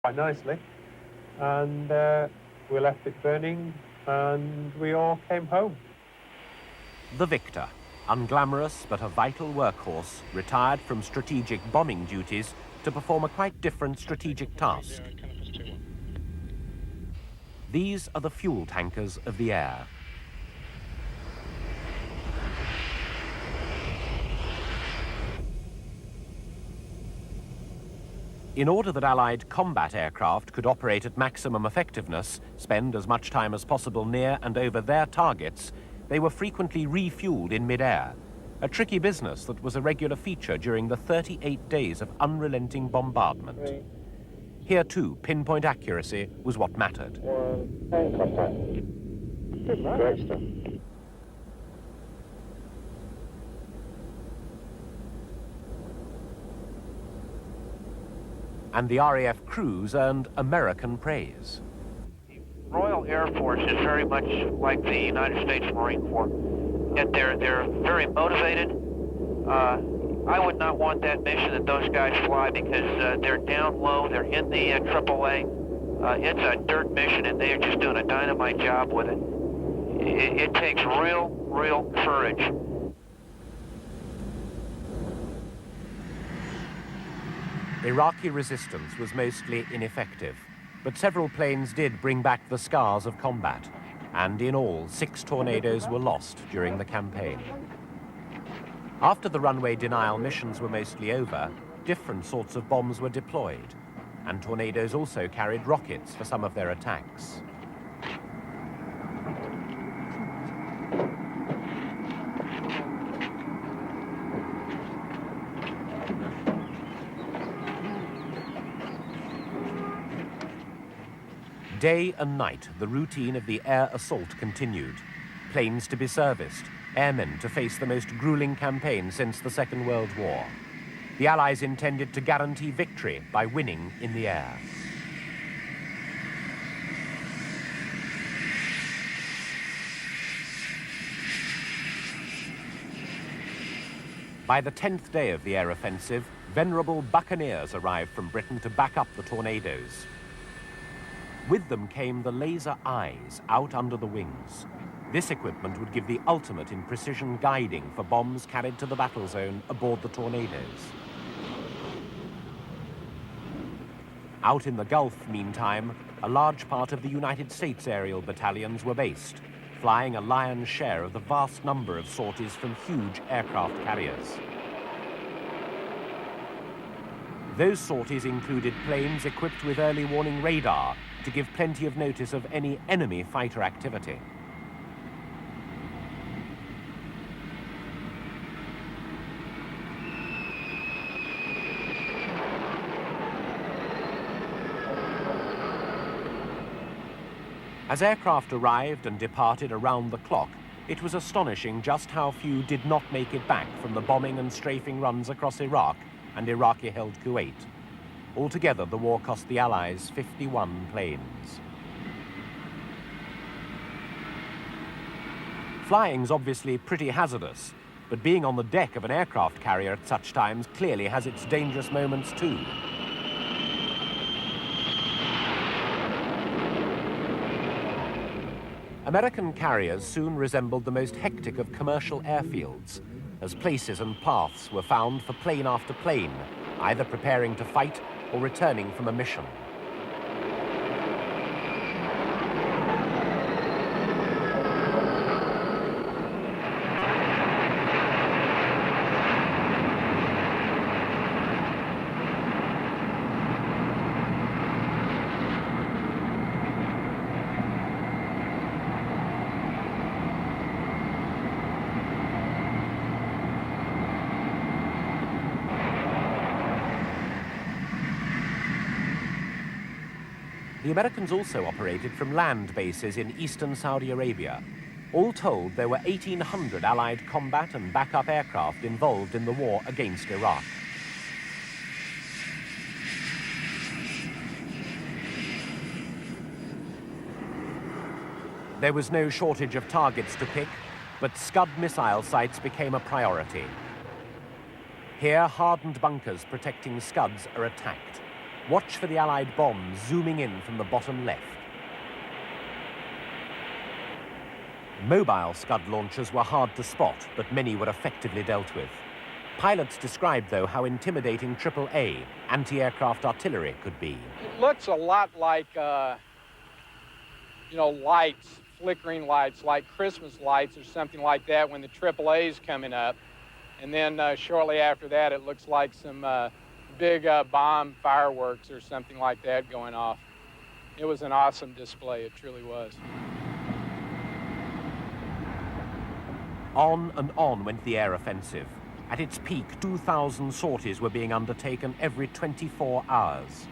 quite nicely. And we left it burning, and we all came home. The Victor, unglamorous but a vital workhorse, retired from strategic bombing duties to perform a quite different strategic task. These are the fuel tankers of the air. In order that Allied combat aircraft could operate at maximum effectiveness, spend as much time as possible near and over their targets, they were frequently refueled in mid-air, a tricky business that was a regular feature during the 38 days of unrelenting bombardment. Here too, pinpoint accuracy was what mattered. Great stuff. And the RAF crews earned American praise. The Royal Air Force is very much like the United States Marine Corps. Yet they're very motivated. I would not want that mission that those guys fly because they're down low, they're in the AAA. It's a dirt mission and they're just doing a dynamite job with it. It takes real courage. Iraqi resistance was mostly ineffective, but several planes did bring back the scars of combat, and in all, 6 tornadoes were lost during the campaign. After the runway denial missions were mostly over, different sorts of bombs were deployed, and tornadoes also carried rockets for some of their attacks. Day and night, the routine of the air assault continued. Planes to be serviced, airmen to face the most grueling campaign since the Second World War. The Allies intended to guarantee victory by winning in the air. By the 10th day of the air offensive, venerable buccaneers arrived from Britain to back up the tornadoes. With them came the laser eyes out under the wings. This equipment would give the ultimate in precision guiding for bombs carried to the battle zone aboard the tornadoes. Out in the Gulf, meantime, a large part of the United States aerial battalions were based, flying a lion's share of the vast number of sorties from huge aircraft carriers. Those sorties included planes equipped with early warning radar to give plenty of notice of any enemy fighter activity. As aircraft arrived and departed around the clock, it was astonishing just how few did not make it back from the bombing and strafing runs across Iraq and Iraqi-held Kuwait. Altogether, the war cost the Allies 51 planes. Flying's obviously pretty hazardous, but being on the deck of an aircraft carrier at such times clearly has its dangerous moments too. American carriers soon resembled the most hectic of commercial airfields, as places and paths were found for plane after plane, either preparing to fight or returning from a mission. The Americans also operated from land bases in eastern Saudi Arabia. All told, there were 1,800 Allied combat and backup aircraft involved in the war against Iraq. There was no shortage of targets to pick, but Scud missile sites became a priority. Here, hardened bunkers protecting Scuds are attacked. Watch for the Allied bombs zooming in from the bottom left. Mobile Scud launchers were hard to spot, but many were effectively dealt with. Pilots described, though, how intimidating AAA anti-aircraft artillery could be. It looks a lot like, lights, flickering lights, like Christmas lights or something like that when the AAA's coming up. And then shortly after that, it looks like some big bomb fireworks or something like that going off. It was an awesome display, it truly was. On and on went the air offensive. At its peak, 2,000 sorties were being undertaken every 24 hours.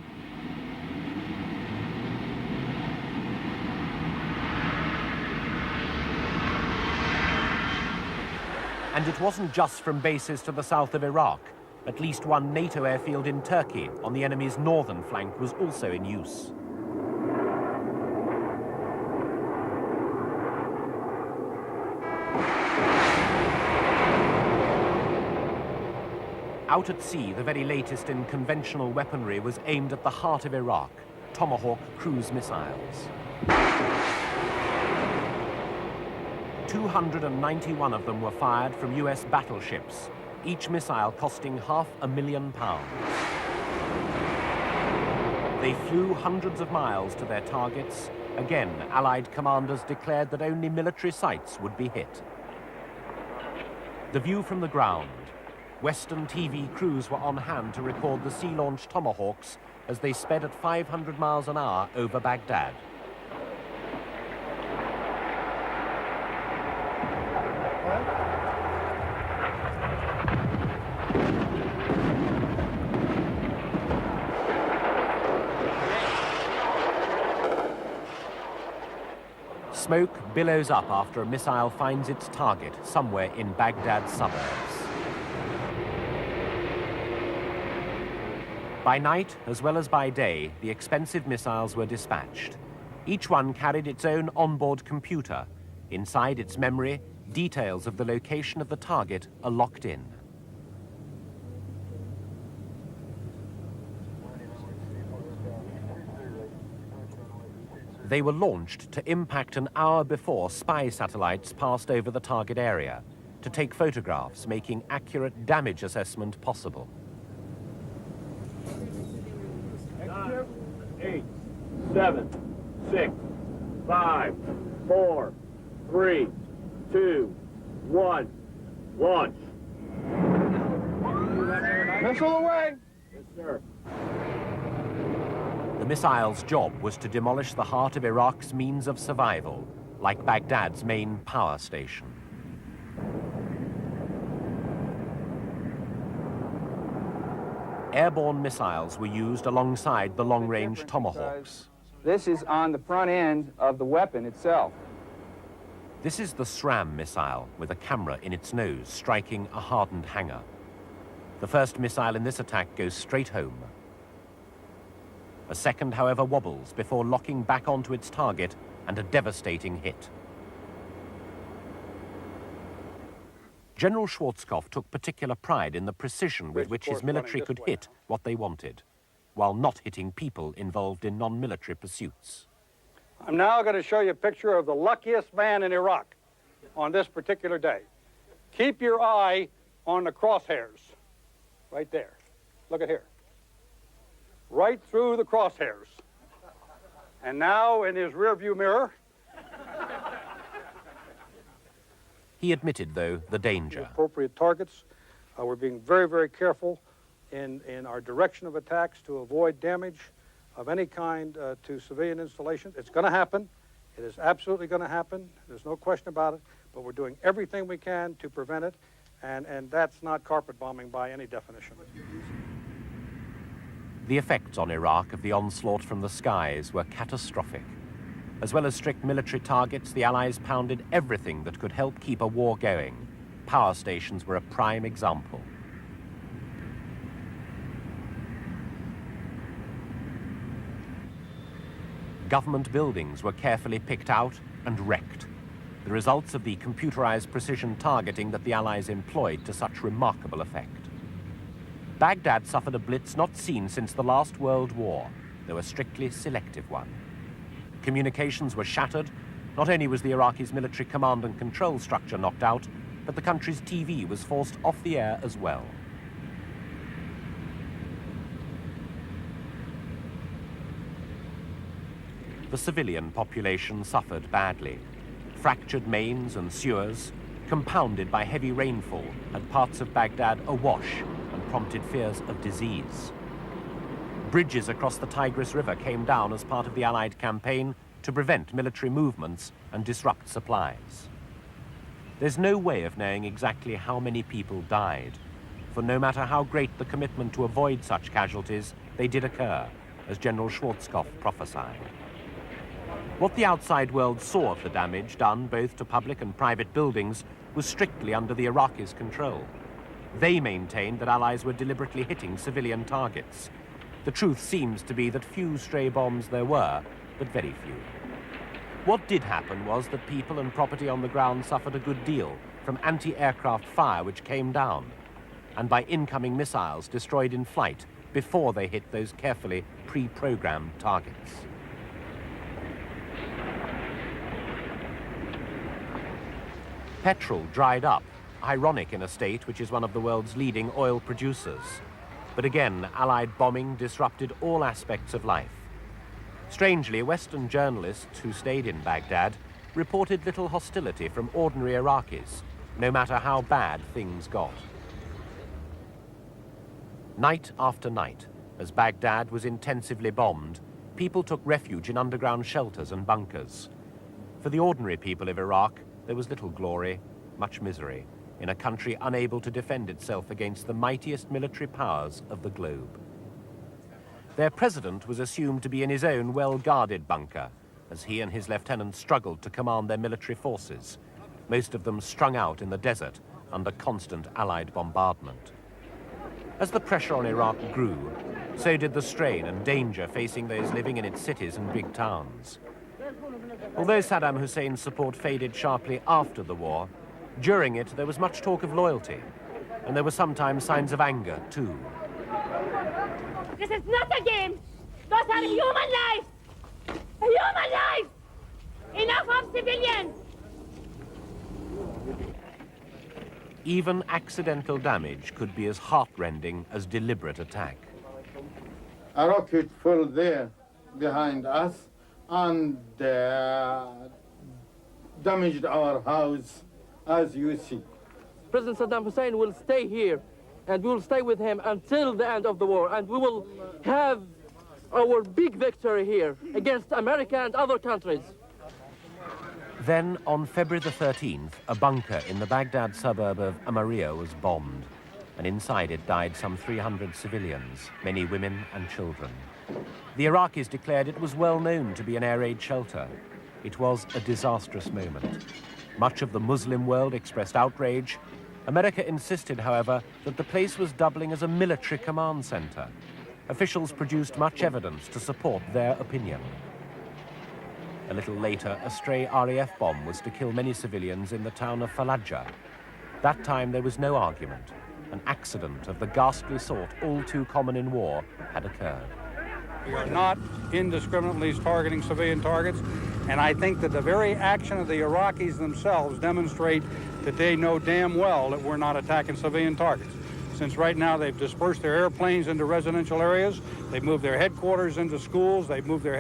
And it wasn't just from bases to the south of Iraq. At least one NATO airfield in Turkey on the enemy's northern flank was also in use. Out at sea, the very latest in conventional weaponry was aimed at the heart of Iraq, Tomahawk cruise missiles. 291 of them were fired from US battleships, each missile costing £500,000. They flew hundreds of miles to their targets. Again, Allied commanders declared that only military sites would be hit. The view from the ground. Western TV crews were on hand to record the sea-launched Tomahawks as they sped at 500 miles an hour over Baghdad. Smoke billows up after a missile finds its target somewhere in Baghdad's suburbs. By night, as well as by day, the expensive missiles were dispatched. Each one carried its own onboard computer. Inside its memory, details of the location of the target are locked in. They were launched to impact an hour before spy satellites passed over the target area, to take photographs, making accurate damage assessment possible. 9, 8, 7, 6, 5, 4, 3, 2, 1, launch. Missile away! Yes, sir. The missile's job was to demolish the heart of Iraq's means of survival, like Baghdad's main power station. Airborne missiles were used alongside the long-range Tomahawks. This is on the front end of the weapon itself. This is the SRAM missile, with a camera in its nose striking a hardened hangar. The first missile in this attack goes straight home. A second, however, wobbles before locking back onto its target and a devastating hit. General Schwarzkopf took particular pride in the precision with which his military could hit what they wanted, while not hitting people involved in non-military pursuits. I'm now going to show you a picture of the luckiest man in Iraq on this particular day. Keep your eye on the crosshairs, right there. Look at here. Right through the crosshairs. And now in his rearview mirror. He admitted, though, the The danger. appropriate targets. We're being very, very careful in our direction of attacks to avoid damage of any kind to civilian installations. It's going to happen. It is absolutely going to happen. There's no question about it. But we're doing everything we can to prevent it. And that's not carpet bombing by any definition. The effects on Iraq of the onslaught from the skies were catastrophic. As well as strict military targets, the Allies pounded everything that could help keep a war going. Power stations were a prime example. Government buildings were carefully picked out and wrecked, the results of the computerized precision targeting that the Allies employed to such remarkable effect. Baghdad suffered a blitz not seen since the last World War, though a strictly selective one. Communications were shattered. Not only was the Iraqis' military command and control structure knocked out, but the country's TV was forced off the air as well. The civilian population suffered badly. Fractured mains and sewers, compounded by heavy rainfall, had parts of Baghdad awash and prompted fears of disease. Bridges across the Tigris River came down as part of the Allied campaign to prevent military movements and disrupt supplies. There's no way of knowing exactly how many people died, for no matter how great the commitment to avoid such casualties, they did occur, as General Schwarzkopf prophesied. What the outside world saw of the damage done both to public and private buildings was strictly under the Iraqis' control. They maintained that Allies were deliberately hitting civilian targets. The truth seems to be that few stray bombs there were, but very few. What did happen was that people and property on the ground suffered a good deal from anti-aircraft fire which came down, and by incoming missiles destroyed in flight before they hit those carefully pre-programmed targets. Petrol dried up, ironic in a state which is one of the world's leading oil producers. But again, Allied bombing disrupted all aspects of life. Strangely, Western journalists who stayed in Baghdad reported little hostility from ordinary Iraqis, no matter how bad things got. Night after night, as Baghdad was intensively bombed, people took refuge in underground shelters and bunkers. For the ordinary people of Iraq, there was little glory, much misery, in a country unable to defend itself against the mightiest military powers of the globe. Their president was assumed to be in his own well-guarded bunker, as he and his lieutenants struggled to command their military forces, most of them strung out in the desert under constant Allied bombardment. As the pressure on Iraq grew, so did the strain and danger facing those living in its cities and big towns. Although Saddam Hussein's support faded sharply after the war, during it there was much talk of loyalty, and there were sometimes signs of anger too. This is not a game! Those are human lives! Human lives! Enough of civilians! Even accidental damage could be as heartrending as deliberate attack. A rocket fell there behind us and damaged our house, as you see. President Saddam Hussein will stay here, and we will stay with him until the end of the war, and we will have our big victory here against America and other countries. Then, on February the 13th, a bunker in the Baghdad suburb of Amaria was bombed, and inside it died some 300 civilians, many women and children. The Iraqis declared it was well known to be an air raid shelter. It was a disastrous moment. Much of the Muslim world expressed outrage. America insisted, however, that the place was doubling as a military command center. Officials produced much evidence to support their opinion. A little later, a stray RAF bomb was to kill many civilians in the town of Fallujah. That time there was no argument. An accident of the ghastly sort all too common in war had occurred. We are not indiscriminately targeting civilian targets, and I think that the very action of the Iraqis themselves demonstrate that they know damn well that we're not attacking civilian targets. Since right now they've dispersed their airplanes into residential areas, they've moved their headquarters into schools, they've moved their